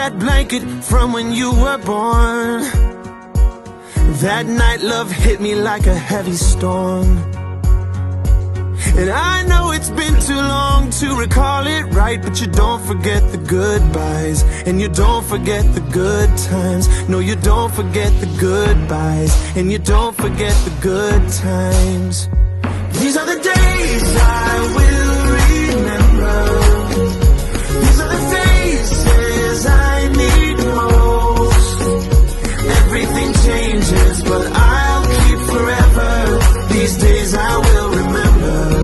that blanket from when you were born. That night love hit me like a heavy storm. And I know it's been too long to recall it right, but you don't forget the goodbyes, and you don't forget the good times. No, you don't forget the goodbyes, and you don't forget the good times.